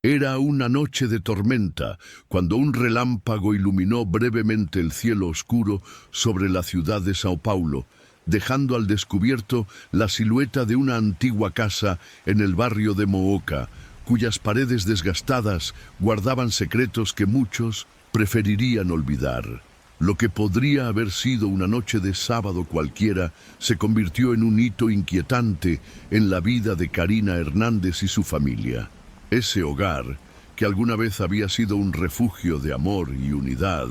Era una noche de tormenta, cuando un relámpago iluminó brevemente el cielo oscuro sobre la ciudad de Sao Paulo, dejando al descubierto la silueta de una antigua casa en el barrio de Mooca, cuyas paredes desgastadas guardaban secretos que muchos preferirían olvidar. Lo que podría haber sido una noche de sábado cualquiera se convirtió en un hito inquietante en la vida de Karina Hernández y su familia. Ese hogar, que alguna vez había sido un refugio de amor y unidad,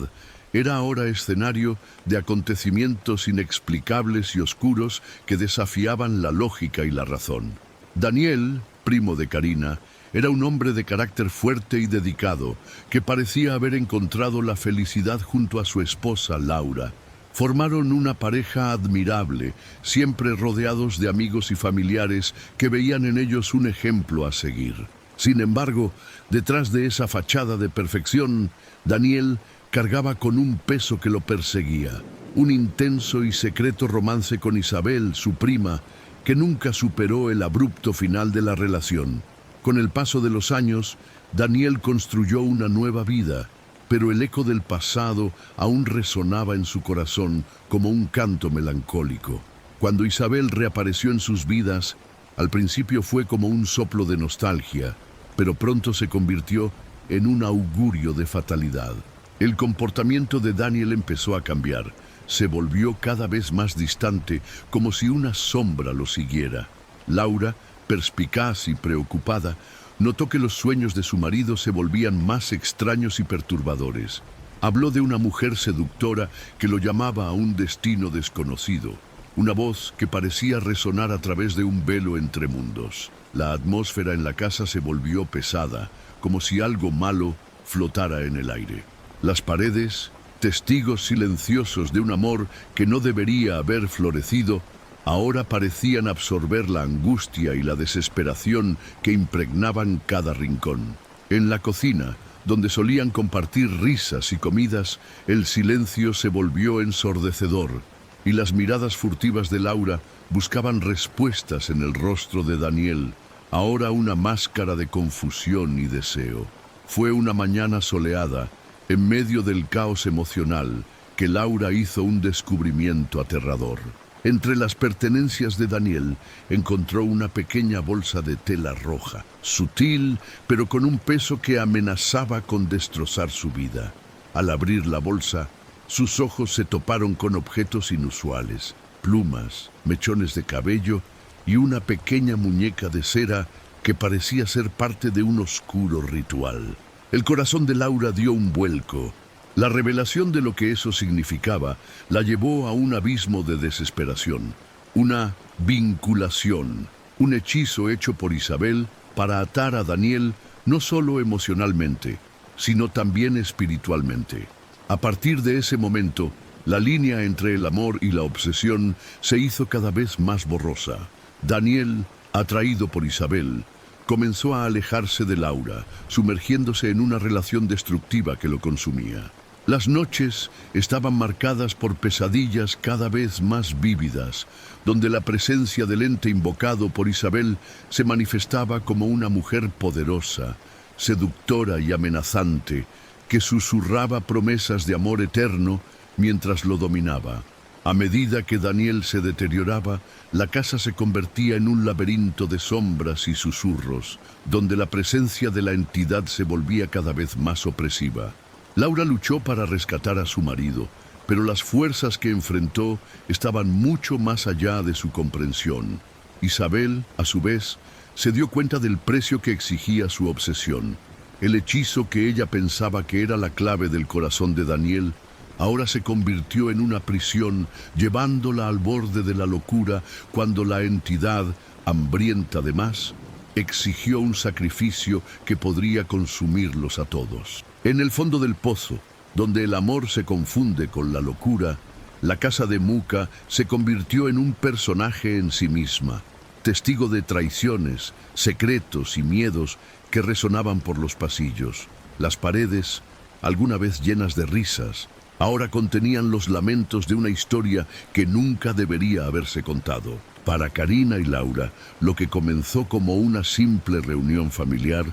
era ahora escenario de acontecimientos inexplicables y oscuros que desafiaban la lógica y la razón. Daniel, primo de Karina, era un hombre de carácter fuerte y dedicado, que parecía haber encontrado la felicidad junto a su esposa Laura. Formaron una pareja admirable, siempre rodeados de amigos y familiares que veían en ellos un ejemplo a seguir. Sin embargo, detrás de esa fachada de perfección, Daniel cargaba con un peso que lo perseguía, un intenso y secreto romance con Isabel, su prima, que nunca superó el abrupto final de la relación. Con el paso de los años, Daniel construyó una nueva vida, pero el eco del pasado aún resonaba en su corazón como un canto melancólico. Cuando Isabel reapareció en sus vidas, al principio fue como un soplo de nostalgia, pero pronto se convirtió en un augurio de fatalidad. El comportamiento de Daniel empezó a cambiar. Se volvió cada vez más distante, como si una sombra lo siguiera. Laura, perspicaz y preocupada, notó que los sueños de su marido se volvían más extraños y perturbadores. Habló de una mujer seductora que lo llamaba a un destino desconocido, una voz que parecía resonar a través de un velo entre mundos. La atmósfera en la casa se volvió pesada, como si algo malo flotara en el aire. Las paredes, testigos silenciosos de un amor que no debería haber florecido, ahora parecían absorber la angustia y la desesperación que impregnaban cada rincón. En la cocina, donde solían compartir risas y comidas, el silencio se volvió ensordecedor, y las miradas furtivas de Laura buscaban respuestas en el rostro de Daniel, ahora una máscara de confusión y deseo. Fue una mañana soleada, en medio del caos emocional, que Laura hizo un descubrimiento aterrador. Entre las pertenencias de Daniel encontró una pequeña bolsa de tela roja, sutil, pero con un peso que amenazaba con destrozar su vida. Al abrir la bolsa, sus ojos se toparon con objetos inusuales, plumas, mechones de cabello y una pequeña muñeca de cera que parecía ser parte de un oscuro ritual. El corazón de Laura dio un vuelco. La revelación de lo que eso significaba la llevó a un abismo de desesperación, una vinculación, un hechizo hecho por Isabel para atar a Daniel no solo emocionalmente, sino también espiritualmente. A partir de ese momento, la línea entre el amor y la obsesión se hizo cada vez más borrosa. Daniel, atraído por Isabel, comenzó a alejarse de Laura, sumergiéndose en una relación destructiva que lo consumía. Las noches estaban marcadas por pesadillas cada vez más vívidas, donde la presencia del ente invocado por Isabel se manifestaba como una mujer poderosa, seductora y amenazante, que susurraba promesas de amor eterno mientras lo dominaba. A medida que Daniel se deterioraba, la casa se convertía en un laberinto de sombras y susurros, donde la presencia de la entidad se volvía cada vez más opresiva. Laura luchó para rescatar a su marido, pero las fuerzas que enfrentó estaban mucho más allá de su comprensión. Isabel, a su vez, se dio cuenta del precio que exigía su obsesión. El hechizo que ella pensaba que era la clave del corazón de Daniel, ahora se convirtió en una prisión, llevándola al borde de la locura cuando la entidad, hambrienta de más, exigió un sacrificio que podría consumirlos a todos. En el fondo del pozo, donde el amor se confunde con la locura, la casa de Mooca se convirtió en un personaje en sí misma, testigo de traiciones, secretos y miedos que resonaban por los pasillos. Las paredes, alguna vez llenas de risas, ahora contenían los lamentos de una historia que nunca debería haberse contado. Para Karina y Laura, lo que comenzó como una simple reunión familiar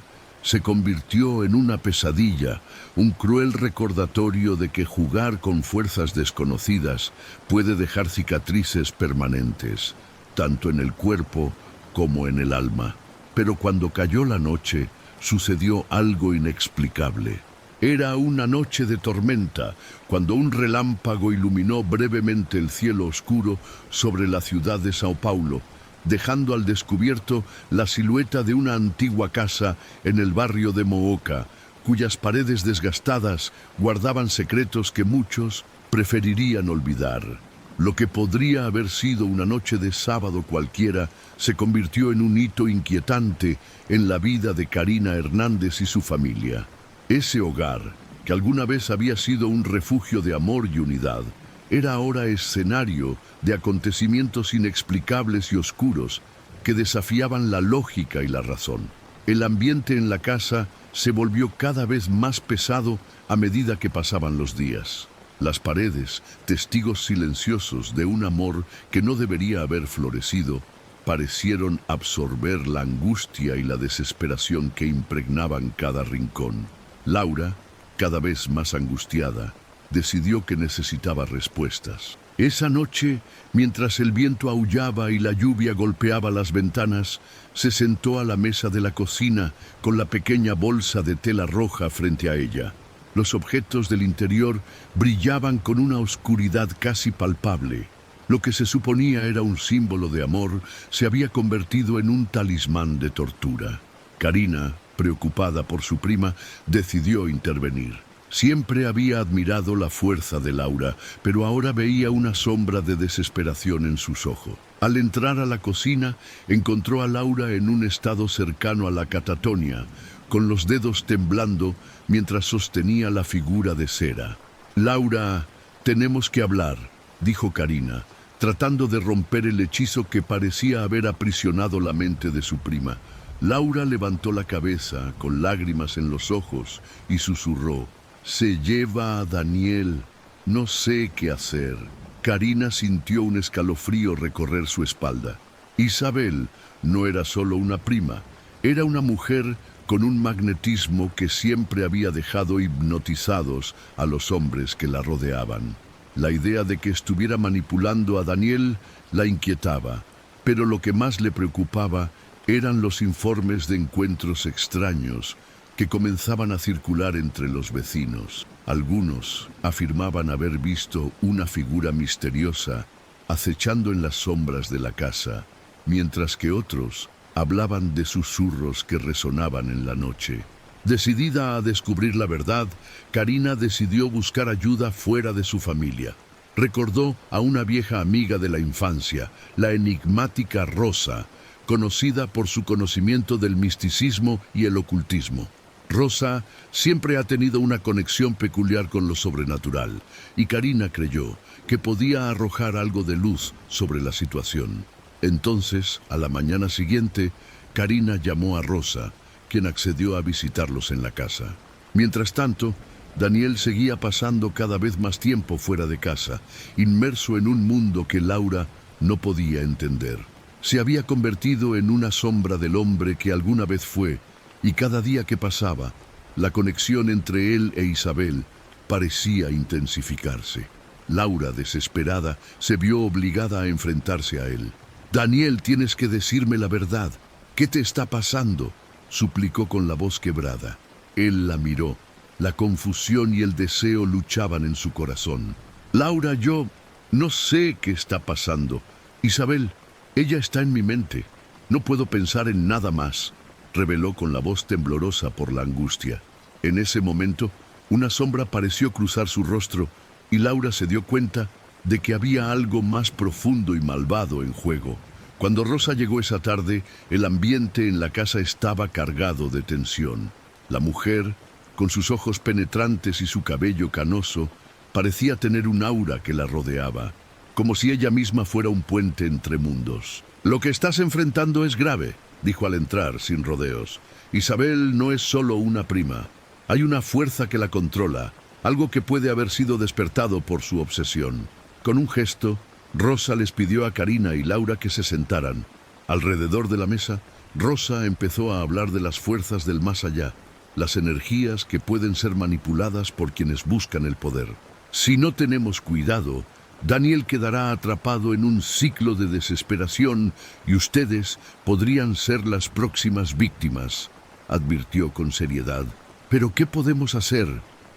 se convirtió en una pesadilla, un cruel recordatorio de que jugar con fuerzas desconocidas puede dejar cicatrices permanentes, tanto en el cuerpo como en el alma. Pero cuando cayó la noche, sucedió algo inexplicable. Era una noche de tormenta, cuando un relámpago iluminó brevemente el cielo oscuro sobre la ciudad de Sao Paulo, dejando al descubierto la silueta de una antigua casa en el barrio de Mooca, cuyas paredes desgastadas guardaban secretos que muchos preferirían olvidar. Lo que podría haber sido una noche de sábado cualquiera se convirtió en un hito inquietante en la vida de Karina Hernández y su familia. Ese hogar, que alguna vez había sido un refugio de amor y unidad, era ahora escenario de acontecimientos inexplicables y oscuros que desafiaban la lógica y la razón. El ambiente en la casa se volvió cada vez más pesado a medida que pasaban los días. Las paredes, testigos silenciosos de un amor que no debería haber florecido, parecieron absorber la angustia y la desesperación que impregnaban cada rincón. Laura, cada vez más angustiada, decidió que necesitaba respuestas. Esa noche, mientras el viento aullaba y la lluvia golpeaba las ventanas, se sentó a la mesa de la cocina con la pequeña bolsa de tela roja frente a ella. Los objetos del interior brillaban con una oscuridad casi palpable. Lo que se suponía era un símbolo de amor se había convertido en un talismán de tortura. Karina, preocupada por su prima, decidió intervenir. Siempre había admirado la fuerza de Laura, pero ahora veía una sombra de desesperación en sus ojos. Al entrar a la cocina, encontró a Laura en un estado cercano a la catatonia, con los dedos temblando mientras sostenía la figura de cera. «Laura, tenemos que hablar», dijo Karina, tratando de romper el hechizo que parecía haber aprisionado la mente de su prima. Laura levantó la cabeza, con lágrimas en los ojos, y susurró: «Se lleva a Daniel. No sé qué hacer». Karina sintió un escalofrío recorrer su espalda. Isabel no era solo una prima, era una mujer con un magnetismo que siempre había dejado hipnotizados a los hombres que la rodeaban. La idea de que estuviera manipulando a Daniel la inquietaba, pero lo que más le preocupaba eran los informes de encuentros extraños que comenzaban a circular entre los vecinos. Algunos afirmaban haber visto una figura misteriosa acechando en las sombras de la casa, mientras que otros hablaban de susurros que resonaban en la noche. Decidida a descubrir la verdad, Karina decidió buscar ayuda fuera de su familia. Recordó a una vieja amiga de la infancia, la enigmática Rosa, conocida por su conocimiento del misticismo y el ocultismo. Rosa siempre ha tenido una conexión peculiar con lo sobrenatural, y Karina creyó que podía arrojar algo de luz sobre la situación. Entonces, a la mañana siguiente, Karina llamó a Rosa, quien accedió a visitarlos en la casa. Mientras tanto, Daniel seguía pasando cada vez más tiempo fuera de casa, inmerso en un mundo que Laura no podía entender. Se había convertido en una sombra del hombre que alguna vez fue, y cada día que pasaba, la conexión entre él e Isabel parecía intensificarse. Laura, desesperada, se vio obligada a enfrentarse a él. «Daniel, tienes que decirme la verdad. ¿Qué te está pasando?», suplicó con la voz quebrada. Él la miró. La confusión y el deseo luchaban en su corazón. «Laura, yo no sé qué está pasando. Isabel, ella está en mi mente. No puedo pensar en nada más», reveló con la voz temblorosa por la angustia. En ese momento, una sombra pareció cruzar su rostro y Laura se dio cuenta de que había algo más profundo y malvado en juego. Cuando Rosa llegó esa tarde, el ambiente en la casa estaba cargado de tensión. La mujer, con sus ojos penetrantes y su cabello canoso, parecía tener un aura que la rodeaba, como si ella misma fuera un puente entre mundos. «Lo que estás enfrentando es grave», dijo al entrar, sin rodeos. «Isabel no es solo una prima. Hay una fuerza que la controla, algo que puede haber sido despertado por su obsesión». Con un gesto, Rosa les pidió a Karina y Laura que se sentaran. Alrededor de la mesa, Rosa empezó a hablar de las fuerzas del más allá, las energías que pueden ser manipuladas por quienes buscan el poder. Si no tenemos cuidado, Daniel quedará atrapado en un ciclo de desesperación y ustedes podrían ser las próximas víctimas, advirtió con seriedad. ¿Pero qué podemos hacer?,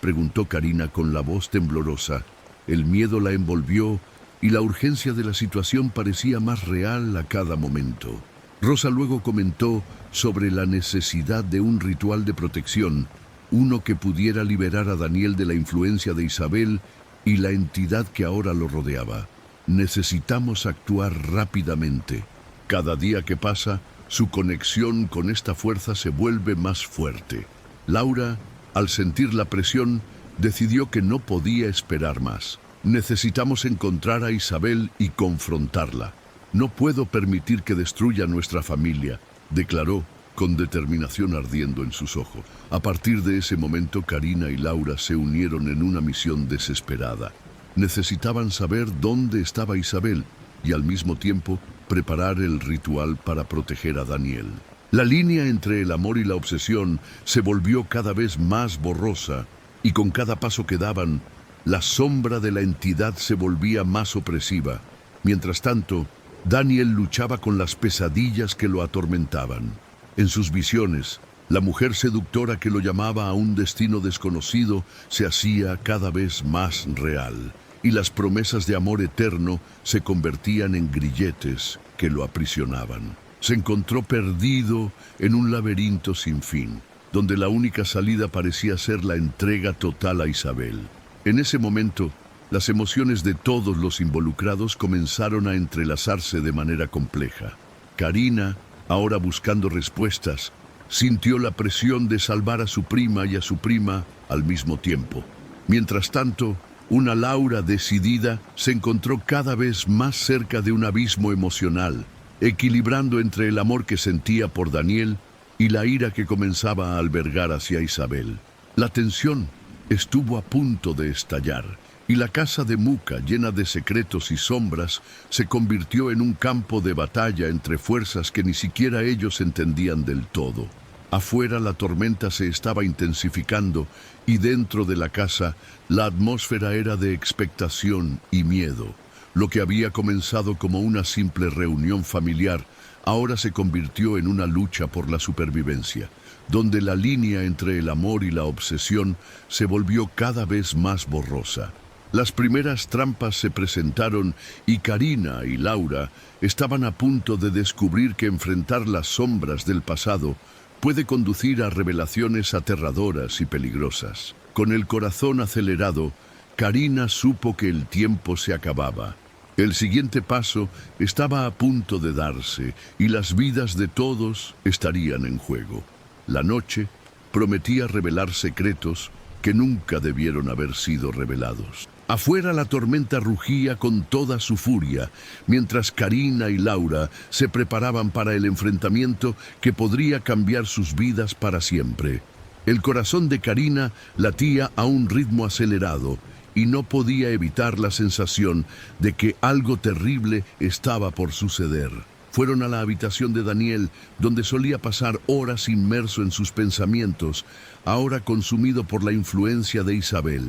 preguntó Karina con la voz temblorosa. El miedo la envolvió y la urgencia de la situación parecía más real a cada momento. Rosa luego comentó sobre la necesidad de un ritual de protección, uno que pudiera liberar a Daniel de la influencia de Isabel y la entidad que ahora lo rodeaba. Necesitamos actuar rápidamente. Cada día que pasa, su conexión con esta fuerza se vuelve más fuerte. Laura, al sentir la presión, decidió que no podía esperar más. Necesitamos encontrar a Isabel y confrontarla. No puedo permitir que destruya nuestra familia, declaró con determinación ardiendo en sus ojos. A partir de ese momento, Karina y Laura se unieron en una misión desesperada. Necesitaban saber dónde estaba Isabel y al mismo tiempo preparar el ritual para proteger a Daniel. La línea entre el amor y la obsesión se volvió cada vez más borrosa y con cada paso que daban, la sombra de la entidad se volvía más opresiva. Mientras tanto, Daniel luchaba con las pesadillas que lo atormentaban. En sus visiones, la mujer seductora que lo llamaba a un destino desconocido se hacía cada vez más real, y las promesas de amor eterno se convertían en grilletes que lo aprisionaban. Se encontró perdido en un laberinto sin fin, donde la única salida parecía ser la entrega total a Isabel. En ese momento, las emociones de todos los involucrados comenzaron a entrelazarse de manera compleja. Karina, ahora buscando respuestas, sintió la presión de salvar a su prima y a su prima al mismo tiempo. Mientras tanto, una Laura decidida se encontró cada vez más cerca de un abismo emocional, equilibrando entre el amor que sentía por Daniel y la ira que comenzaba a albergar hacia Isabel. La tensión estuvo a punto de estallar, y la casa de Muca, llena de secretos y sombras, se convirtió en un campo de batalla entre fuerzas que ni siquiera ellos entendían del todo. Afuera la tormenta se estaba intensificando y dentro de la casa la atmósfera era de expectación y miedo. Lo que había comenzado como una simple reunión familiar ahora se convirtió en una lucha por la supervivencia, donde la línea entre el amor y la obsesión se volvió cada vez más borrosa. Las primeras trampas se presentaron y Karina y Laura estaban a punto de descubrir que enfrentar las sombras del pasado puede conducir a revelaciones aterradoras y peligrosas. Con el corazón acelerado, Karina supo que el tiempo se acababa. El siguiente paso estaba a punto de darse y las vidas de todos estarían en juego. La noche prometía revelar secretos que nunca debieron haber sido revelados. Afuera la tormenta rugía con toda su furia, mientras Karina y Laura se preparaban para el enfrentamiento que podría cambiar sus vidas para siempre. El corazón de Karina latía a un ritmo acelerado y no podía evitar la sensación de que algo terrible estaba por suceder. Fueron a la habitación de Daniel, donde solía pasar horas inmerso en sus pensamientos, ahora consumido por la influencia de Isabel.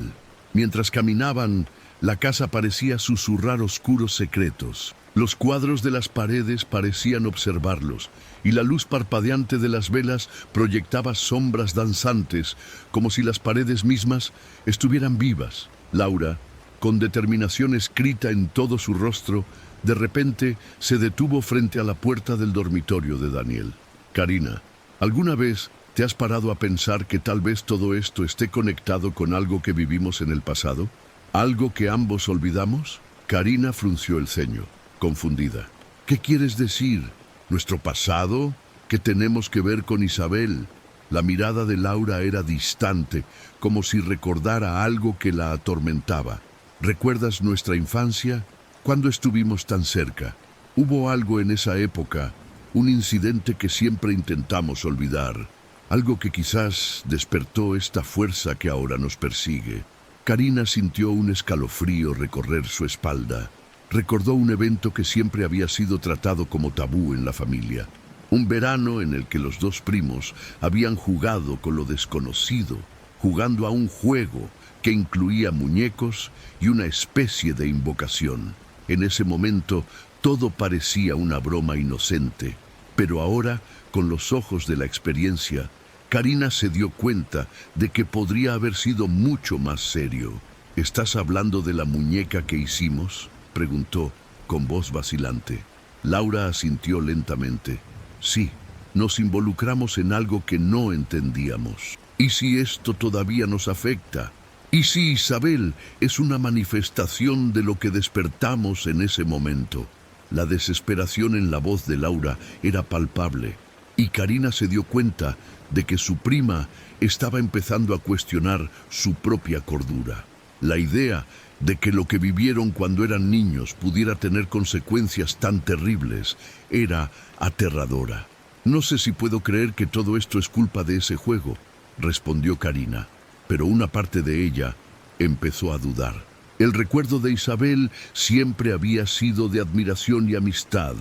Mientras caminaban, la casa parecía susurrar oscuros secretos. Los cuadros de las paredes parecían observarlos, y la luz parpadeante de las velas proyectaba sombras danzantes, como si las paredes mismas estuvieran vivas. Laura, con determinación escrita en todo su rostro, de repente se detuvo frente a la puerta del dormitorio de Daniel. Karina, ¿alguna vez te has parado a pensar que tal vez todo esto esté conectado con algo que vivimos en el pasado? ¿Algo que ambos olvidamos? Karina frunció el ceño, confundida. ¿Qué quieres decir? ¿Nuestro pasado? ¿Qué tenemos que ver con Isabel? La mirada de Laura era distante, como si recordara algo que la atormentaba. ¿Recuerdas nuestra infancia? ¿Cuándo estuvimos tan cerca? Hubo algo en esa época, un incidente que siempre intentamos olvidar, algo que quizás despertó esta fuerza que ahora nos persigue. Karina sintió un escalofrío recorrer su espalda. Recordó un evento que siempre había sido tratado como tabú en la familia. Un verano en el que los dos primos habían jugado con lo desconocido, jugando a un juego que incluía muñecos y una especie de invocación. En ese momento todo parecía una broma inocente, pero ahora, con los ojos de la experiencia, Karina se dio cuenta de que podría haber sido mucho más serio. ¿Estás hablando de la muñeca que hicimos?, preguntó con voz vacilante. Laura asintió lentamente. Sí, nos involucramos en algo que no entendíamos. ¿Y si esto todavía nos afecta? ¿Y si Isabel es una manifestación de lo que despertamos en ese momento? La desesperación en la voz de Laura era palpable, y Karina se dio cuenta de que su prima estaba empezando a cuestionar su propia cordura. La idea de que lo que vivieron cuando eran niños pudiera tener consecuencias tan terribles era aterradora. No sé si puedo creer que todo esto es culpa de ese juego, respondió Karina, pero una parte de ella empezó a dudar. El recuerdo de Isabel siempre había sido de admiración y amistad,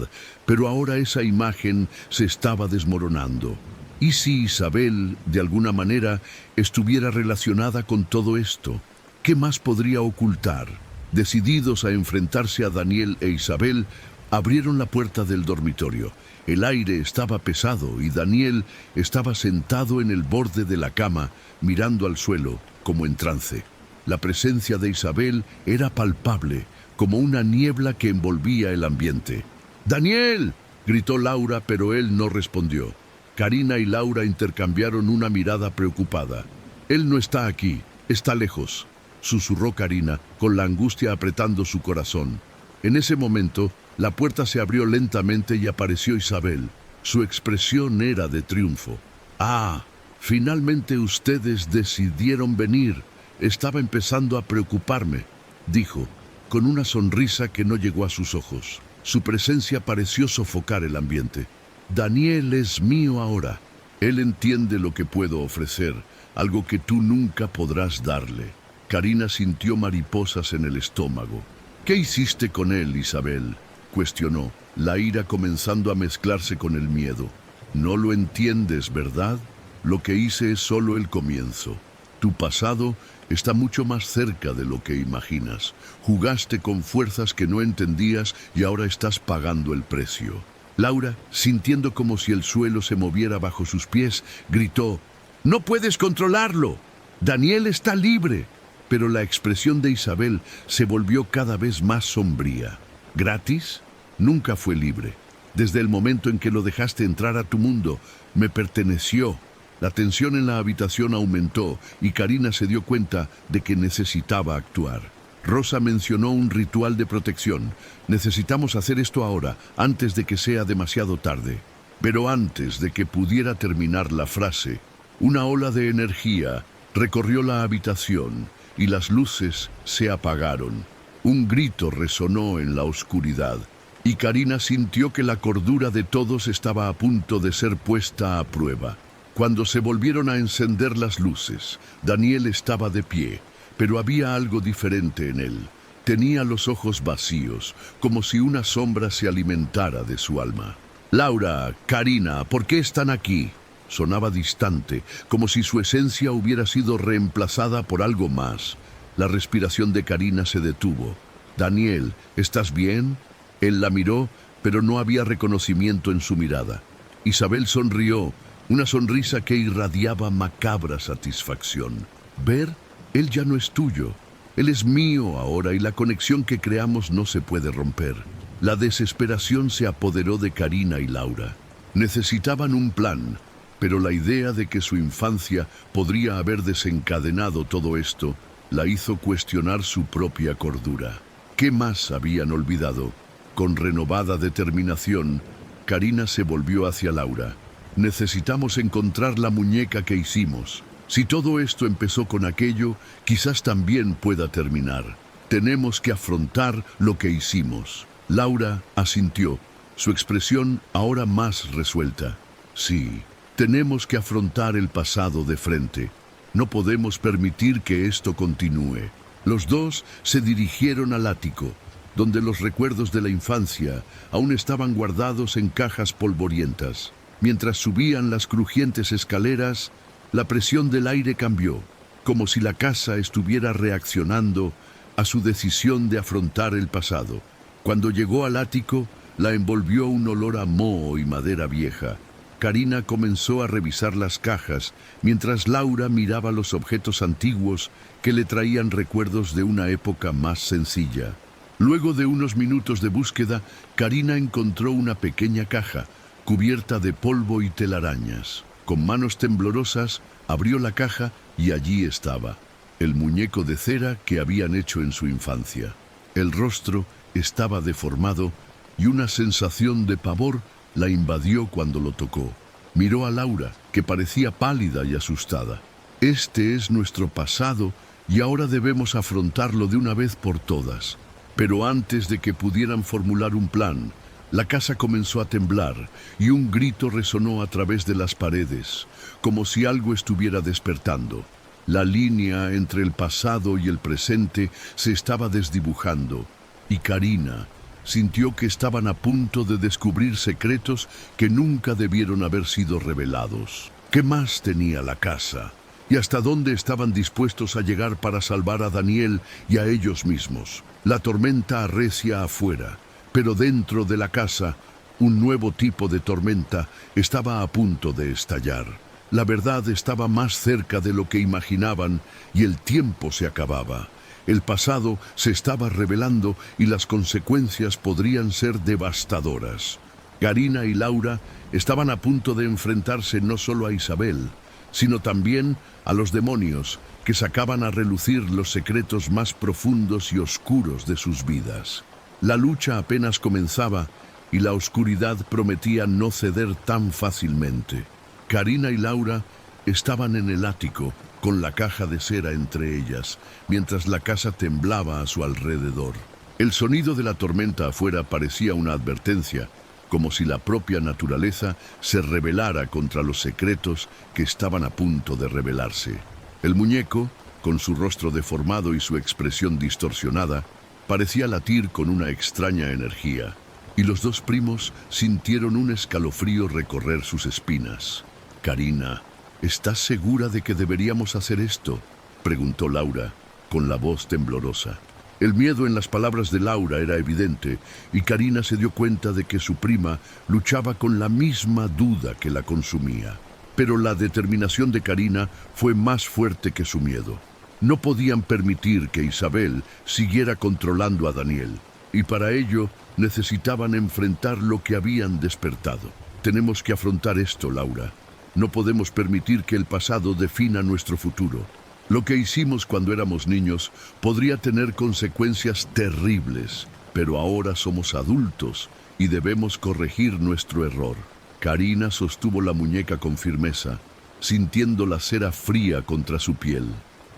pero ahora esa imagen se estaba desmoronando. ¿Y si Isabel, de alguna manera, estuviera relacionada con todo esto? ¿Qué más podría ocultar? Decididos a enfrentarse a Daniel e Isabel, abrieron la puerta del dormitorio. El aire estaba pesado y Daniel estaba sentado en el borde de la cama, mirando al suelo, como en trance. La presencia de Isabel era palpable, como una niebla que envolvía el ambiente. ¡Daniel!, gritó Laura, pero él no respondió. Karina y Laura intercambiaron una mirada preocupada. «Él no está aquí, está lejos», susurró Karina, con la angustia apretando su corazón. En ese momento, la puerta se abrió lentamente y apareció Isabel. Su expresión era de triunfo. «Ah, finalmente ustedes decidieron venir. Estaba empezando a preocuparme», dijo, con una sonrisa que no llegó a sus ojos. Su presencia pareció sofocar el ambiente. «Daniel es mío ahora. Él entiende lo que puedo ofrecer, algo que tú nunca podrás darle». Karina sintió mariposas en el estómago. «¿Qué hiciste con él, Isabel?», cuestionó, la ira comenzando a mezclarse con el miedo. «No lo entiendes, ¿verdad? Lo que hice es solo el comienzo. Tu pasado está mucho más cerca de lo que imaginas. Jugaste con fuerzas que no entendías y ahora estás pagando el precio». Laura, sintiendo como si el suelo se moviera bajo sus pies, gritó: «¡No puedes controlarlo! Daniel está libre». Pero la expresión de Isabel se volvió cada vez más sombría. «¿Gratis? Nunca fue libre. Desde el momento en que lo dejaste entrar a tu mundo, me perteneció». La tensión en la habitación aumentó y Karina se dio cuenta de que necesitaba actuar. Rosa mencionó un ritual de protección. «Necesitamos hacer esto ahora, antes de que sea demasiado tarde». Pero antes de que pudiera terminar la frase, una ola de energía recorrió la habitación y las luces se apagaron. Un grito resonó en la oscuridad y Karina sintió que la cordura de todos estaba a punto de ser puesta a prueba. Cuando se volvieron a encender las luces, Daniel estaba de pie, pero había algo diferente en él. Tenía los ojos vacíos, como si una sombra se alimentara de su alma. «Laura, Karina, ¿por qué están aquí?», sonaba distante, como si su esencia hubiera sido reemplazada por algo más. La respiración de Karina se detuvo. «Daniel, ¿estás bien?». Él la miró, pero no había reconocimiento en su mirada. Isabel sonrió, una sonrisa que irradiaba macabra satisfacción. «Ver, él ya no es tuyo. Él es mío ahora y la conexión que creamos no se puede romper». La desesperación se apoderó de Karina y Laura. Necesitaban un plan, pero la idea de que su infancia podría haber desencadenado todo esto la hizo cuestionar su propia cordura. ¿Qué más habían olvidado? Con renovada determinación, Karina se volvió hacia Laura. «Necesitamos encontrar la muñeca que hicimos. Si todo esto empezó con aquello, quizás también pueda terminar. Tenemos que afrontar lo que hicimos». Laura asintió, su expresión ahora más resuelta. «Sí, tenemos que afrontar el pasado de frente. No podemos permitir que esto continúe». Los dos se dirigieron al ático. donde los recuerdos de la infancia aún estaban guardados en cajas polvorientas. Mientras subían las crujientes escaleras, la presión del aire cambió, como si la casa estuviera reaccionando a su decisión de afrontar el pasado. Cuando llegó al ático, la envolvió un olor a moho y madera vieja. Karina comenzó a revisar las cajas, mientras Laura miraba los objetos antiguos que le traían recuerdos de una época más sencilla. Luego de unos minutos de búsqueda, Karina encontró una pequeña caja, cubierta de polvo y telarañas. Con manos temblorosas, abrió la caja y allí estaba, el muñeco de cera que habían hecho en su infancia. El rostro estaba deformado y una sensación de pavor la invadió cuando lo tocó. Miró a Laura, que parecía pálida y asustada. Este es nuestro pasado y ahora debemos afrontarlo de una vez por todas. Pero antes de que pudieran formular un plan, la casa comenzó a temblar y un grito resonó a través de las paredes, como si algo estuviera despertando. La línea entre el pasado y el presente se estaba desdibujando y Karina sintió que estaban a punto de descubrir secretos que nunca debieron haber sido revelados. ¿Qué más tenía la casa? ¿Y hasta dónde estaban dispuestos a llegar para salvar a Daniel y a ellos mismos? La tormenta arrecia afuera, pero dentro de la casa, un nuevo tipo de tormenta estaba a punto de estallar. La verdad estaba más cerca de lo que imaginaban y el tiempo se acababa. El pasado se estaba revelando y las consecuencias podrían ser devastadoras. Karina y Laura estaban a punto de enfrentarse no solo a Isabel, sino también a los demonios que sacaban a relucir los secretos más profundos y oscuros de sus vidas. La lucha apenas comenzaba y la oscuridad prometía no ceder tan fácilmente. Karina y Laura estaban en el ático, con la caja de cera entre ellas, mientras la casa temblaba a su alrededor. El sonido de la tormenta afuera parecía una advertencia, como si la propia naturaleza se rebelara contra los secretos que estaban a punto de revelarse. El muñeco, con su rostro deformado y su expresión distorsionada, parecía latir con una extraña energía, y los dos primos sintieron un escalofrío recorrer sus espinas. «Karina, ¿estás segura de que deberíamos hacer esto?», preguntó Laura, con la voz temblorosa. El miedo en las palabras de Laura era evidente, y Karina se dio cuenta de que su prima luchaba con la misma duda que la consumía. Pero la determinación de Karina fue más fuerte que su miedo. No podían permitir que Isabel siguiera controlando a Daniel, y para ello necesitaban enfrentar lo que habían despertado. «Tenemos que afrontar esto, Laura. No podemos permitir que el pasado defina nuestro futuro. Lo que hicimos cuando éramos niños podría tener consecuencias terribles, pero ahora somos adultos y debemos corregir nuestro error». Karina sostuvo la muñeca con firmeza, sintiendo la cera fría contra su piel.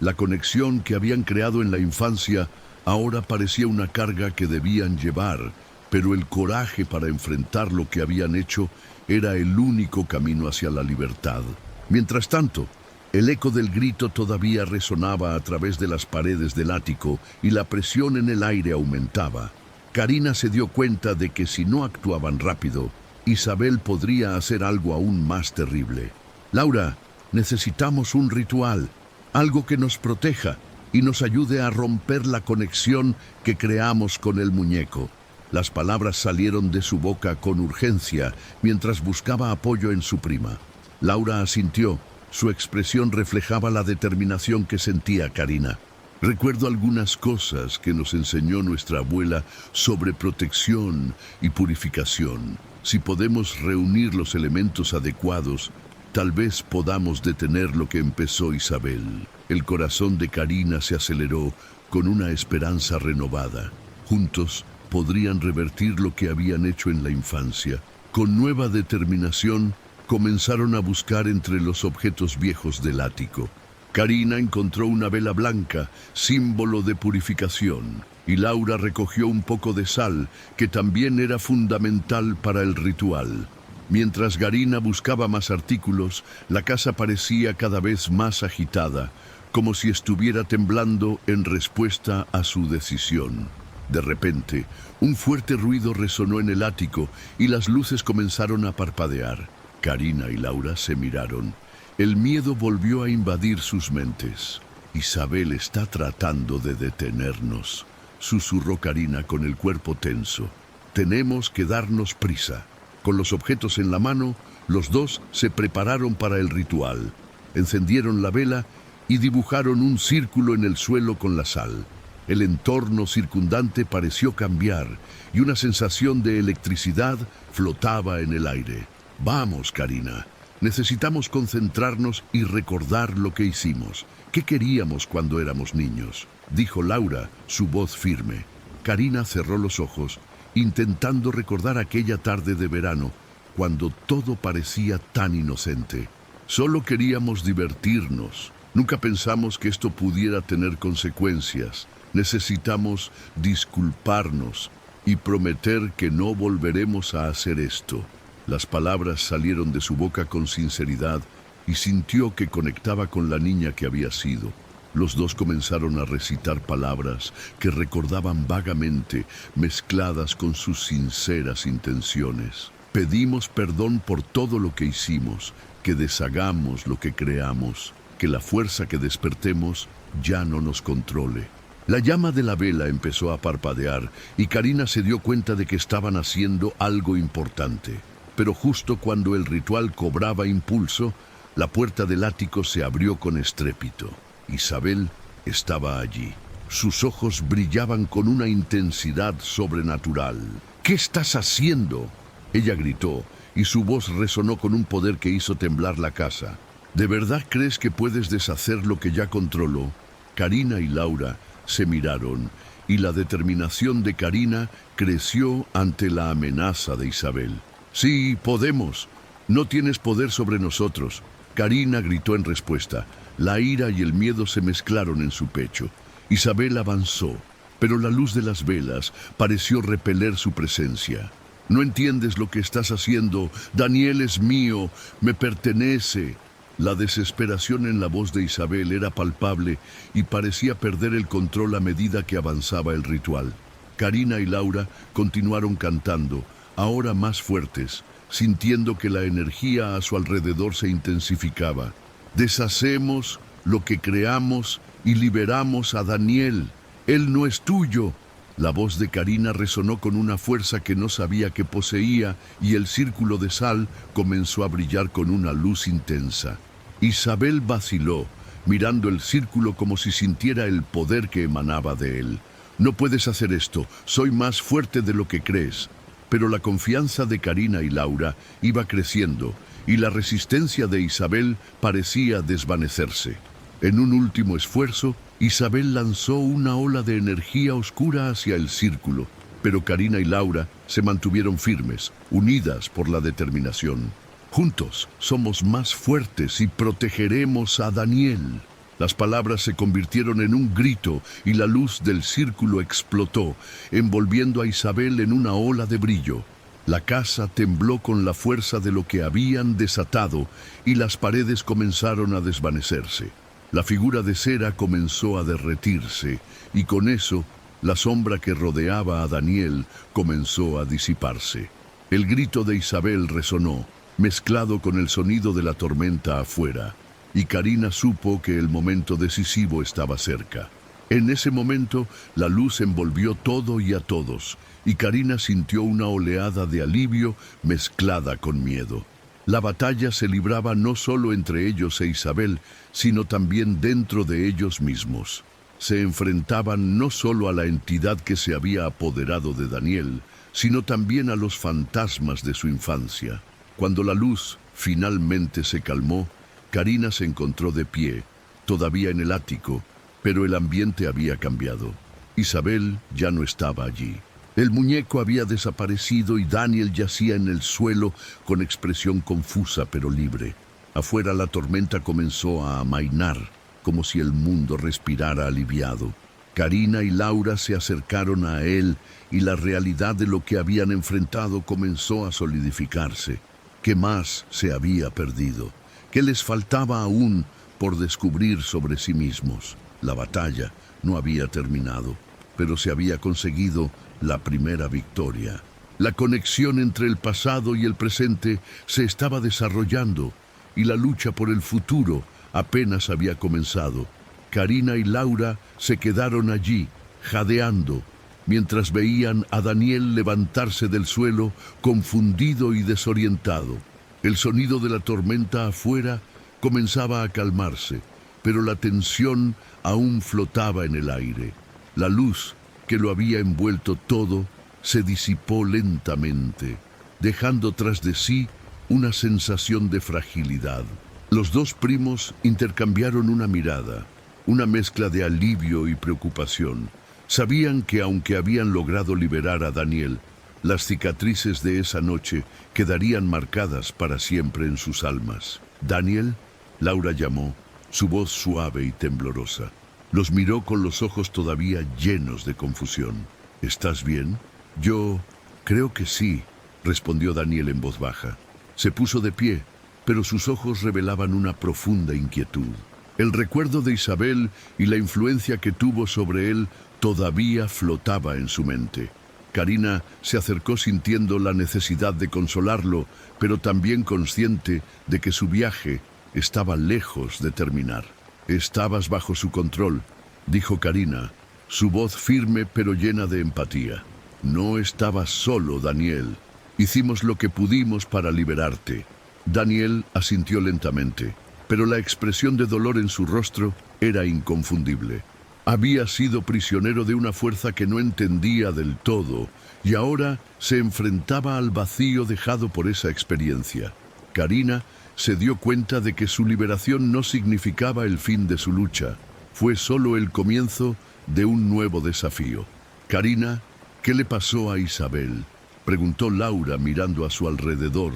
La conexión que habían creado en la infancia ahora parecía una carga que debían llevar, pero el coraje para enfrentar lo que habían hecho era el único camino hacia la libertad. Mientras tanto, el eco del grito todavía resonaba a través de las paredes del ático y la presión en el aire aumentaba. Karina se dio cuenta de que si no actuaban rápido, Isabel podría hacer algo aún más terrible. «Laura, necesitamos un ritual, algo que nos proteja y nos ayude a romper la conexión que creamos con el muñeco». Las palabras salieron de su boca con urgencia mientras buscaba apoyo en su prima. Laura asintió. Su expresión reflejaba la determinación que sentía Karina. «Recuerdo algunas cosas que nos enseñó nuestra abuela sobre protección y purificación. Si podemos reunir los elementos adecuados, tal vez podamos detener lo que empezó Isabel». El corazón de Karina se aceleró con una esperanza renovada. Juntos podrían revertir lo que habían hecho en la infancia. Con nueva determinación, comenzaron a buscar entre los objetos viejos del ático. Karina encontró una vela blanca, símbolo de purificación, y Laura recogió un poco de sal, que también era fundamental para el ritual. Mientras Karina buscaba más artículos, la casa parecía cada vez más agitada, como si estuviera temblando en respuesta a su decisión. De repente, un fuerte ruido resonó en el ático y las luces comenzaron a parpadear. Karina y Laura se miraron. El miedo volvió a invadir sus mentes. Isabel está tratando de detenernos, susurró Karina con el cuerpo tenso. Tenemos que darnos prisa. Con los objetos en la mano, los dos se prepararon para el ritual. Encendieron la vela y dibujaron un círculo en el suelo con la sal. El entorno circundante pareció cambiar y una sensación de electricidad flotaba en el aire. Vamos, Karina, necesitamos concentrarnos y recordar lo que hicimos. ¿Qué queríamos cuando éramos niños?, dijo Laura, su voz firme. Karina cerró los ojos, intentando recordar aquella tarde de verano, cuando todo parecía tan inocente. Solo queríamos divertirnos. Nunca pensamos que esto pudiera tener consecuencias. Necesitamos disculparnos y prometer que no volveremos a hacer esto. Las palabras salieron de su boca con sinceridad y sintió que conectaba con la niña que había sido. Los dos comenzaron a recitar palabras que recordaban vagamente, mezcladas con sus sinceras intenciones. Pedimos perdón por todo lo que hicimos, que deshagamos lo que creamos, que la fuerza que despertemos ya no nos controle. La llama de la vela empezó a parpadear y Karina se dio cuenta de que estaban haciendo algo importante. Pero justo cuando el ritual cobraba impulso, la puerta del ático se abrió con estrépito. Isabel estaba allí. Sus ojos brillaban con una intensidad sobrenatural. ¿Qué estás haciendo?, ella gritó, y su voz resonó con un poder que hizo temblar la casa. ¿De verdad crees que puedes deshacer lo que ya controló? Karina y Laura se miraron, y la determinación de Karina creció ante la amenaza de Isabel. Sí, podemos. No tienes poder sobre nosotros. Karina gritó en respuesta. La ira y el miedo se mezclaron en su pecho. Isabel avanzó, pero la luz de las velas pareció repeler su presencia. No entiendes lo que estás haciendo. Daniel es mío, me pertenece. La desesperación en la voz de Isabel era palpable y parecía perder el control a medida que avanzaba el ritual. Karina y Laura continuaron cantando, ahora más fuertes, sintiendo que la energía a su alrededor se intensificaba. Deshacemos lo que creamos y liberamos a Daniel. Él no es tuyo. La voz de Karina resonó con una fuerza que no sabía que poseía y el círculo de sal comenzó a brillar con una luz intensa. Isabel vaciló, mirando el círculo como si sintiera el poder que emanaba de él. No puedes hacer esto, soy más fuerte de lo que crees. Pero la confianza de Karina y Laura iba creciendo y la resistencia de Isabel parecía desvanecerse. En un último esfuerzo, Isabel lanzó una ola de energía oscura hacia el círculo, pero Karina y Laura se mantuvieron firmes, unidas por la determinación. Juntos somos más fuertes y protegeremos a Daniel. Las palabras se convirtieron en un grito y la luz del círculo explotó, envolviendo a Isabel en una ola de brillo. La casa tembló con la fuerza de lo que habían desatado y las paredes comenzaron a desvanecerse. La figura de cera comenzó a derretirse y con eso la sombra que rodeaba a Daniel comenzó a disiparse. El grito de Isabel resonó, mezclado con el sonido de la tormenta afuera, y Karina supo que el momento decisivo estaba cerca. En ese momento, la luz envolvió todo y a todos, y Karina sintió una oleada de alivio mezclada con miedo. La batalla se libraba no solo entre ellos e Isabel, sino también dentro de ellos mismos. Se enfrentaban no solo a la entidad que se había apoderado de Daniel, sino también a los fantasmas de su infancia. Cuando la luz finalmente se calmó, Karina se encontró de pie, todavía en el ático, pero el ambiente había cambiado. Isabel ya no estaba allí. El muñeco había desaparecido y Daniel yacía en el suelo con expresión confusa pero libre. Afuera la tormenta comenzó a amainar, como si el mundo respirara aliviado. Karina y Laura se acercaron a él y la realidad de lo que habían enfrentado comenzó a solidificarse. ¿Qué más se había perdido? ¿Qué les faltaba aún por descubrir sobre sí mismos? La batalla no había terminado. pero se había conseguido la primera victoria. La conexión entre el pasado y el presente se estaba desarrollando y la lucha por el futuro apenas había comenzado. Karina y Laura se quedaron allí, jadeando, mientras veían a Daniel levantarse del suelo, confundido y desorientado. El sonido de la tormenta afuera comenzaba a calmarse, pero la tensión aún flotaba en el aire. La luz que lo había envuelto todo se disipó lentamente, dejando tras de sí una sensación de fragilidad. Los dos primos intercambiaron una mirada, una mezcla de alivio y preocupación. Sabían que aunque habían logrado liberar a Daniel, las cicatrices de esa noche quedarían marcadas para siempre en sus almas. «Daniel», Laura llamó, su voz suave y temblorosa. Los miró con los ojos todavía llenos de confusión. «¿Estás bien?» «Yo creo que sí», respondió Daniel en voz baja. Se puso de pie, pero sus ojos revelaban una profunda inquietud. El recuerdo de Isabel y la influencia que tuvo sobre él todavía flotaba en su mente. Karina se acercó sintiendo la necesidad de consolarlo, pero también consciente de que su viaje estaba lejos de terminar. «Estabas bajo su control», dijo Karina, su voz firme pero llena de empatía. «No estabas solo, Daniel. Hicimos lo que pudimos para liberarte». Daniel asintió lentamente, pero la expresión de dolor en su rostro era inconfundible. Había sido prisionero de una fuerza que no entendía del todo y ahora se enfrentaba al vacío dejado por esa experiencia. Karina se dio cuenta de que su liberación no significaba el fin de su lucha, fue solo el comienzo de un nuevo desafío. «Karina, ¿qué le pasó a Isabel?», preguntó Laura mirando a su alrededor,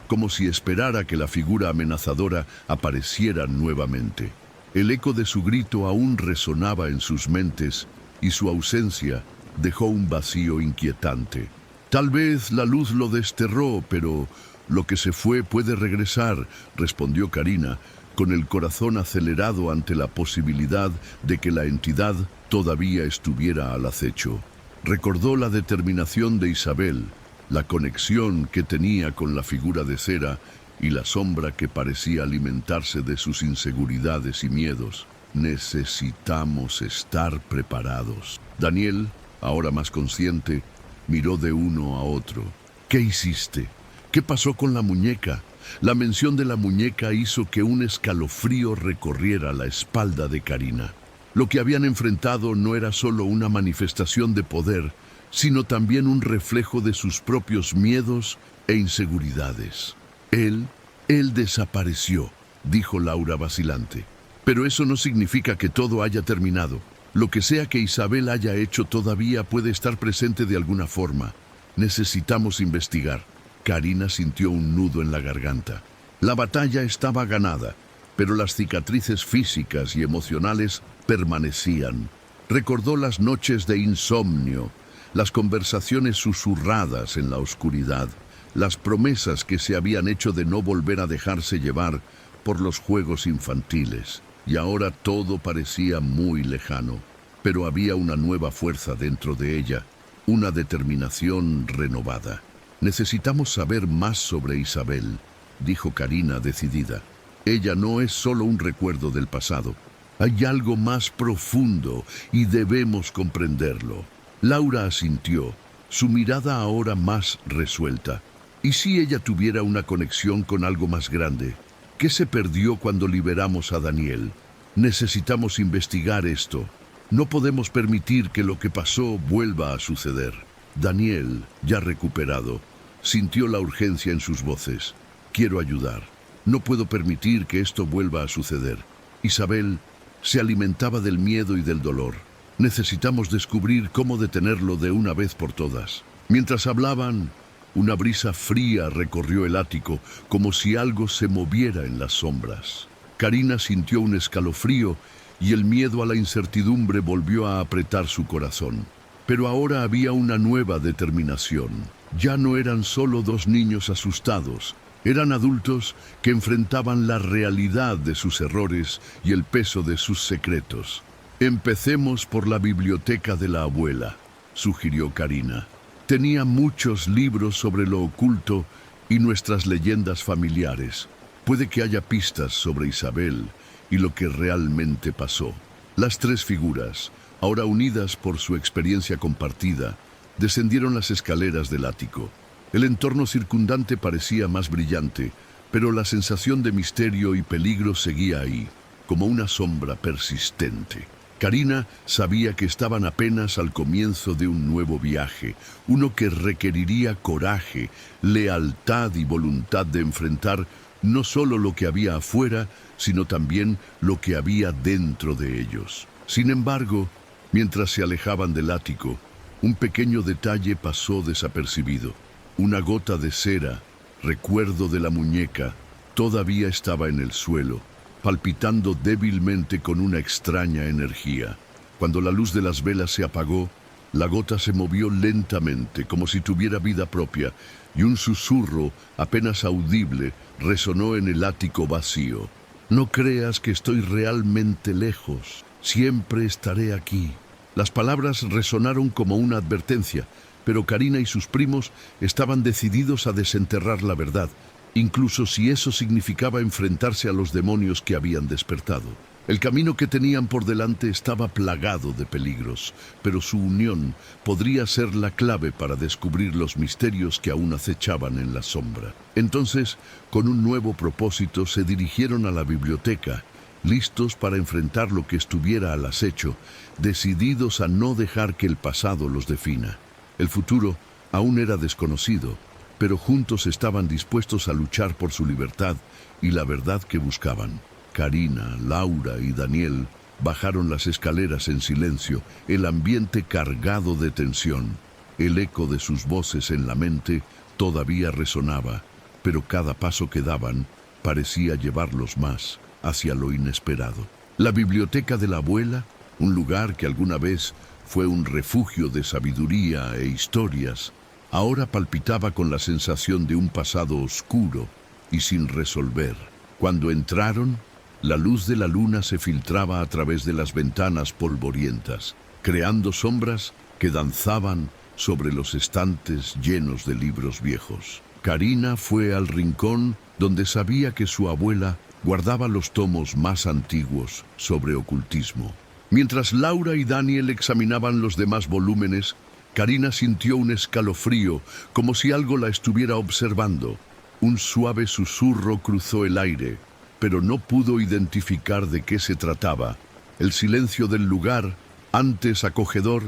como si esperara que la figura amenazadora apareciera nuevamente. El eco de su grito aún resonaba en sus mentes y su ausencia dejó un vacío inquietante. «Tal vez la luz lo desterró, pero lo que se fue puede regresar», respondió Karina, con el corazón acelerado ante la posibilidad de que la entidad todavía estuviera al acecho. Recordó la determinación de Isabel, la conexión que tenía con la figura de cera y la sombra que parecía alimentarse de sus inseguridades y miedos. «Necesitamos estar preparados». Daniel, ahora más consciente, miró de uno a otro. «¿Qué hiciste? ¿Qué pasó con la muñeca?». La mención de la muñeca hizo que un escalofrío recorriera la espalda de Karina. Lo que habían enfrentado no era solo una manifestación de poder, sino también un reflejo de sus propios miedos e inseguridades. Él desapareció», dijo Laura vacilante. «Pero eso no significa que todo haya terminado. Lo que sea que Isabel haya hecho todavía puede estar presente de alguna forma. Necesitamos investigar». Karina sintió un nudo en la garganta. La batalla estaba ganada, pero las cicatrices físicas y emocionales permanecían. Recordó las noches de insomnio, las conversaciones susurradas en la oscuridad, las promesas que se habían hecho de no volver a dejarse llevar por los juegos infantiles. Y ahora todo parecía muy lejano, pero había una nueva fuerza dentro de ella, una determinación renovada. «Necesitamos saber más sobre Isabel», dijo Karina decidida. «Ella no es solo un recuerdo del pasado. Hay algo más profundo y debemos comprenderlo». Laura asintió, su mirada ahora más resuelta. ¿Y si ella tuviera una conexión con algo más grande? ¿Qué se perdió cuando liberamos a Daniel? Necesitamos investigar esto. No podemos permitir que lo que pasó vuelva a suceder. Daniel, ya recuperado, sintió la urgencia en sus voces. «Quiero ayudar. No puedo permitir que esto vuelva a suceder». Isabel se alimentaba del miedo y del dolor. Necesitamos descubrir cómo detenerlo de una vez por todas. Mientras hablaban, una brisa fría recorrió el ático, como si algo se moviera en las sombras. Karina sintió un escalofrío y el miedo a la incertidumbre volvió a apretar su corazón. Pero ahora había una nueva determinación. Ya no eran solo dos niños asustados, eran adultos que enfrentaban la realidad de sus errores y el peso de sus secretos. Empecemos por la biblioteca de la abuela, sugirió Karina. Tenía muchos libros sobre lo oculto y nuestras leyendas familiares. Puede que haya pistas sobre Isabel y lo que realmente pasó. Las tres figuras, ahora unidas por su experiencia compartida, descendieron las escaleras del ático. El entorno circundante parecía más brillante, pero la sensación de misterio y peligro seguía ahí, como una sombra persistente. Karina sabía que estaban apenas al comienzo de un nuevo viaje, uno que requeriría coraje, lealtad y voluntad de enfrentar no solo lo que había afuera, sino también lo que había dentro de ellos. Sin embargo, mientras se alejaban del ático, un pequeño detalle pasó desapercibido. Una gota de cera, recuerdo de la muñeca, todavía estaba en el suelo, palpitando débilmente con una extraña energía. Cuando la luz de las velas se apagó, la gota se movió lentamente, como si tuviera vida propia, y un susurro, apenas audible, resonó en el ático vacío. No creas que estoy realmente lejos, siempre estaré aquí. Las palabras resonaron como una advertencia, pero Karina y sus primos estaban decididos a desenterrar la verdad, incluso si eso significaba enfrentarse a los demonios que habían despertado. El camino que tenían por delante estaba plagado de peligros, pero su unión podría ser la clave para descubrir los misterios que aún acechaban en la sombra. Entonces, con un nuevo propósito, se dirigieron a la biblioteca, listos para enfrentar lo que estuviera al acecho, decididos a no dejar que el pasado los defina. El futuro aún era desconocido, pero juntos estaban dispuestos a luchar por su libertad y la verdad que buscaban. Karina, Laura y Daniel bajaron las escaleras en silencio, el ambiente cargado de tensión. El eco de sus voces en la mente todavía resonaba, pero cada paso que daban parecía llevarlos más hacia lo inesperado. La biblioteca de la abuela, un lugar que alguna vez fue un refugio de sabiduría e historias, ahora palpitaba con la sensación de un pasado oscuro y sin resolver. Cuando entraron, la luz de la luna se filtraba a través de las ventanas polvorientas, creando sombras que danzaban sobre los estantes llenos de libros viejos. Karina fue al rincón donde sabía que su abuela guardaba los tomos más antiguos sobre ocultismo. Mientras Laura y Daniel examinaban los demás volúmenes, Karina sintió un escalofrío, como si algo la estuviera observando. Un suave susurro cruzó el aire, pero no pudo identificar de qué se trataba. El silencio del lugar, antes acogedor,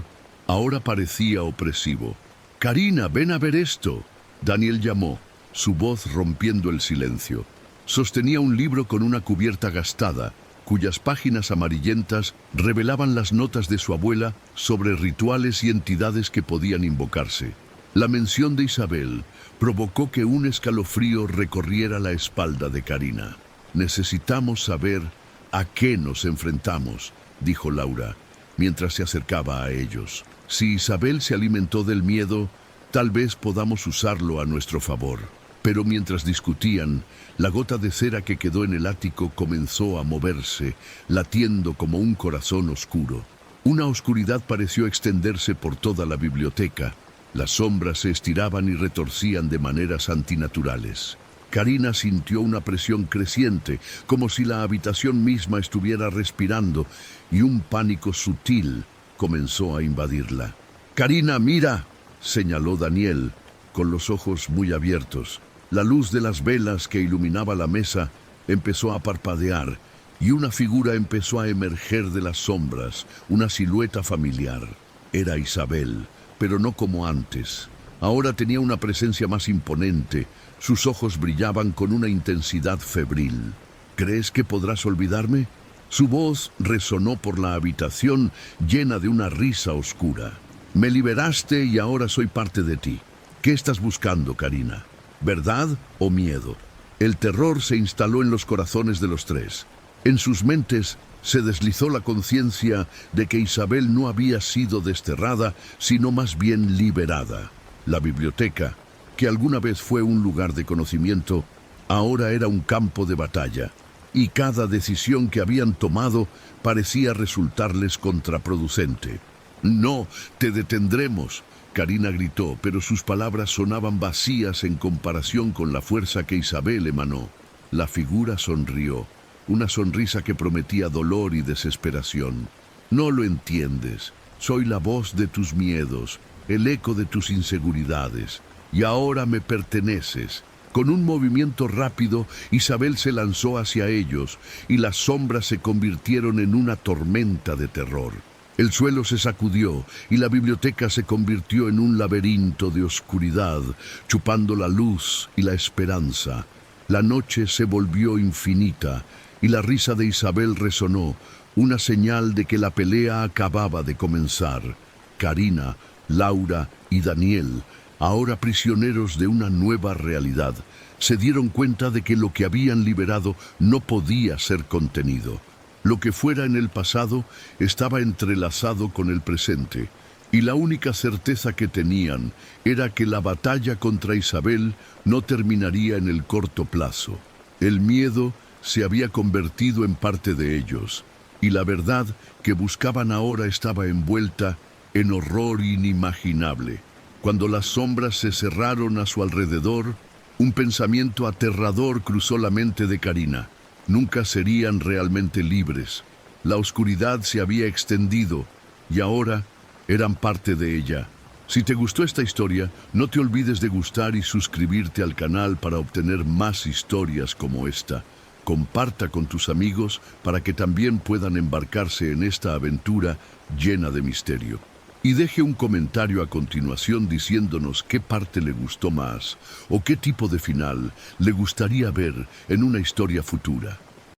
ahora parecía opresivo. «Karina, ven a ver esto», Daniel llamó, su voz rompiendo el silencio. Sostenía un libro con una cubierta gastada, cuyas páginas amarillentas revelaban las notas de su abuela sobre rituales y entidades que podían invocarse. La mención de Isabel provocó que un escalofrío recorriera la espalda de Karina. «Necesitamos saber a qué nos enfrentamos», dijo Laura, mientras se acercaba a ellos. «Si Isabel se alimentó del miedo, tal vez podamos usarlo a nuestro favor». Pero mientras discutían, la gota de cera que quedó en el ático comenzó a moverse, latiendo como un corazón oscuro. Una oscuridad pareció extenderse por toda la biblioteca. Las sombras se estiraban y retorcían de maneras antinaturales. Karina sintió una presión creciente, como si la habitación misma estuviera respirando, y un pánico sutil comenzó a invadirla. «Karina, mira», señaló Daniel, con los ojos muy abiertos. La luz de las velas que iluminaba la mesa empezó a parpadear y una figura empezó a emerger de las sombras, una silueta familiar. Era Isabel, pero no como antes. Ahora tenía una presencia más imponente, sus ojos brillaban con una intensidad febril. «¿Crees que podrás olvidarme?». Su voz resonó por la habitación llena de una risa oscura. «Me liberaste y ahora soy parte de ti. ¿Qué estás buscando, Karina? ¿Verdad o miedo?». El terror se instaló en los corazones de los tres. En sus mentes se deslizó la conciencia de que Isabel no había sido desterrada, sino más bien liberada. La biblioteca, que alguna vez fue un lugar de conocimiento, ahora era un campo de batalla. y cada decisión que habían tomado parecía resultarles contraproducente. «No, te detendremos», Karina gritó, pero sus palabras sonaban vacías en comparación con la fuerza que Isabel emanó. La figura sonrió, una sonrisa que prometía dolor y desesperación. «No lo entiendes. Soy la voz de tus miedos, el eco de tus inseguridades, y ahora me perteneces». Con un movimiento rápido, Isabel se lanzó hacia ellos, y las sombras se convirtieron en una tormenta de terror. El suelo se sacudió, y la biblioteca se convirtió en un laberinto de oscuridad, chupando la luz y la esperanza. La noche se volvió infinita, y la risa de Isabel resonó, una señal de que la pelea acababa de comenzar. Karina, Laura y Daniel, ahora prisioneros de una nueva realidad, se dieron cuenta de que lo que habían liberado no podía ser contenido. Lo que fuera en el pasado estaba entrelazado con el presente, y la única certeza que tenían era que la batalla contra Isabel no terminaría en el corto plazo. El miedo se había convertido en parte de ellos, y la verdad que buscaban ahora estaba envuelta en horror inimaginable. Cuando las sombras se cerraron a su alrededor, un pensamiento aterrador cruzó la mente de Karina. Nunca serían realmente libres. La oscuridad se había extendido y ahora eran parte de ella. Si te gustó esta historia, no te olvides de gustar y suscribirte al canal para obtener más historias como esta. Comparta con tus amigos para que también puedan embarcarse en esta aventura llena de misterio. Y deje un comentario a continuación diciéndonos qué parte le gustó más o qué tipo de final le gustaría ver en una historia futura.